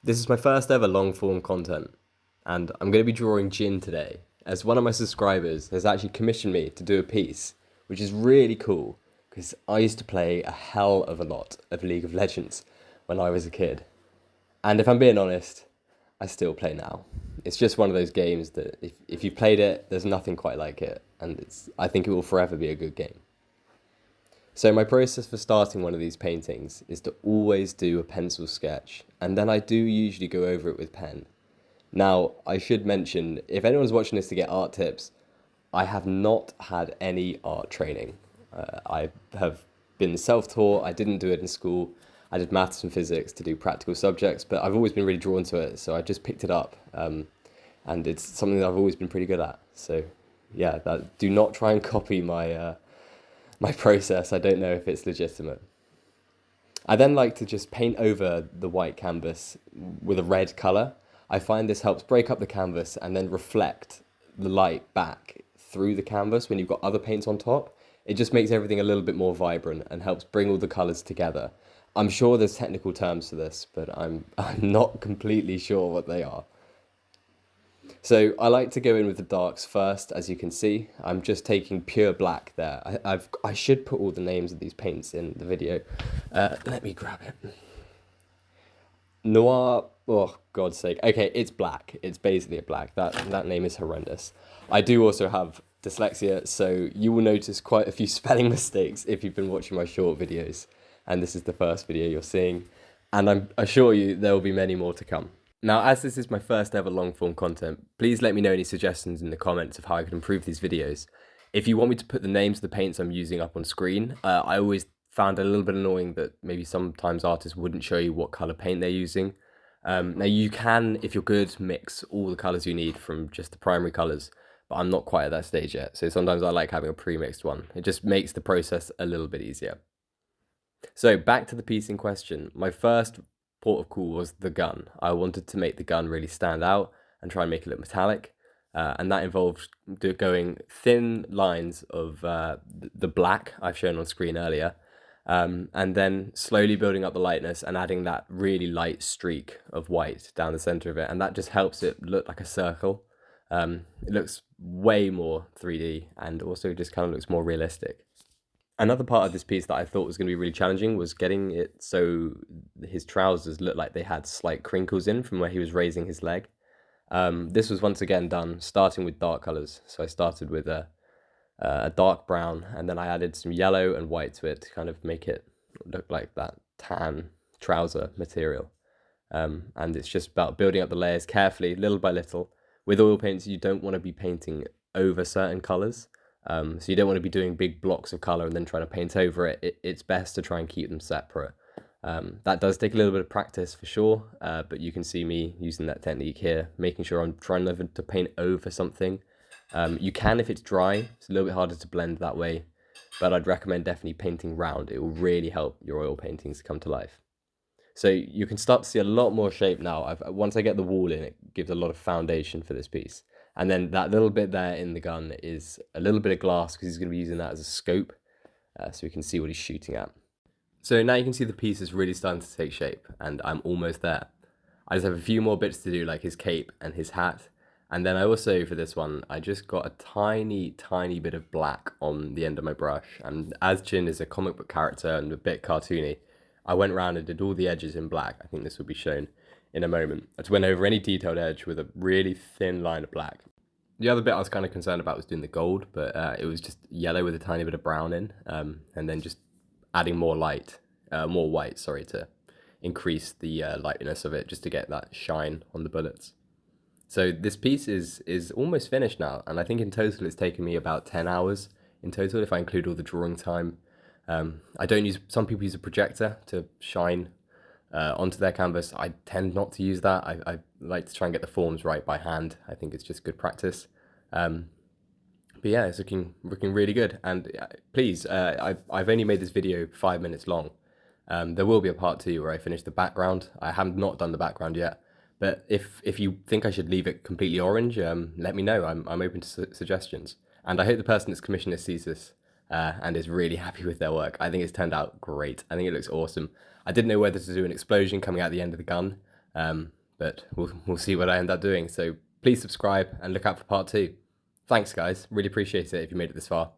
This is my first ever long form content, and I'm going to be drawing Jhin today, as one of my subscribers has actually commissioned me to do a piece, which is really cool because I used to play a hell of a lot of League of Legends when I was a kid. And if I'm being honest, I still play now. It's just one of those games that if you've played it, there's nothing quite like it, and I think it will forever be a good game. So my process for starting one of these paintings is to always do a pencil sketch, and then I do usually go over it with pen. Now, I should mention, if anyone's watching this to get art tips, I have not had any art training. I have been self-taught, I didn't do it in school. I did maths and physics to do practical subjects, but I've always been really drawn to it, so I just picked it up. And it's something that I've always been pretty good at. So yeah, do not try and copy my process. I don't know if it's legitimate. I then like to just paint over the white canvas with a red color. I find this helps break up the canvas and then reflect the light back through the canvas when you've got other paints on top. It just makes everything a little bit more vibrant and helps bring all the colors together. I'm sure there's technical terms for this, but I'm not completely sure what they are. So I like to go in with the darks first, as you can see. I'm just taking pure black there. I should put all the names of these paints in the video. Let me grab it. Noir, oh God's sake. Okay, it's black. It's basically a black. That name is horrendous. I do also have dyslexia, so you will notice quite a few spelling mistakes if you've been watching my short videos. And this is the first video you're seeing. And I assure you there will be many more to come. Now, as this is my first ever long form content, please let me know any suggestions in the comments of how I could improve these videos. If you want me to put the names of the paints I'm using up on screen, I always found it a little bit annoying that maybe sometimes artists wouldn't show you what color paint they're using. Now you can, if you're good, mix all the colors you need from just the primary colors, but I'm not quite at that stage yet. So sometimes I like having a pre-mixed one. It just makes the process a little bit easier. So back to the piece in question. My first port of call was the gun. I wanted to make the gun really stand out and try and make it look metallic. And that involved going thin lines of the black I've shown on screen earlier, and then slowly building up the lightness and adding that really light streak of white down the center of it. And that just helps it look like a circle. It looks way more 3D and also just kind of looks more realistic. Another part of this piece that I thought was going to be really challenging was getting it so his trousers looked like they had slight crinkles in from where he was raising his leg. This was once again done starting with dark colors. So I started with a dark brown, and then I added some yellow and white to it to kind of make it look like that tan trouser material. And it's just about building up the layers carefully, little by little. With oil paints, you don't want to be painting over certain colors. So you don't want to be doing big blocks of color and then trying to paint over it. It's best to try and keep them separate. That does take a little bit of practice for sure, but you can see me using that technique here, making sure I'm trying never to paint over something. You can if it's dry, it's a little bit harder to blend that way, but I'd recommend definitely painting round. It will really help your oil paintings come to life. So you can start to see a lot more shape now. Once I get the wall in, it gives a lot of foundation for this piece. And then that little bit there in the gun is a little bit of glass because he's going to be using that as a scope, so we can see what he's shooting at. So now you can see the piece is really starting to take shape, and I'm almost there. I just have a few more bits to do, like his cape and his hat. And then I also, for this one, I just got a tiny, tiny bit of black on the end of my brush. And as Jhin is a comic book character and a bit cartoony, I went around and did all the edges in black. I think this will be shown in a moment. I just went over any detailed edge with a really thin line of black. The other bit I was kind of concerned about was doing the gold, but it was just yellow with a tiny bit of brown in, and then just adding more white, sorry, to increase the lightness of it, just to get that shine on the bullets. So this piece is almost finished now, and I think in total it's taken me about 10 hours in total if I include all the drawing time. I don't use, some people use a projector to shine onto their canvas. I tend not to use that. I like to try and get the forms right by hand. I think it's just good practice. But yeah, it's looking really good. And please, I've only made this video 5 minutes long. There will be a part 2 where I finish the background. I have not done the background yet. But if you think I should leave it completely orange, let me know. I'm open to suggestions. And I hope the person that's commissioned this sees this and is really happy with their work. I think it's turned out great. I think it looks awesome. I didn't know whether to do an explosion coming out the end of the gun, But we'll see what I end up doing. So please subscribe and look out for part 2. Thanks, guys. Really appreciate it if you made it this far.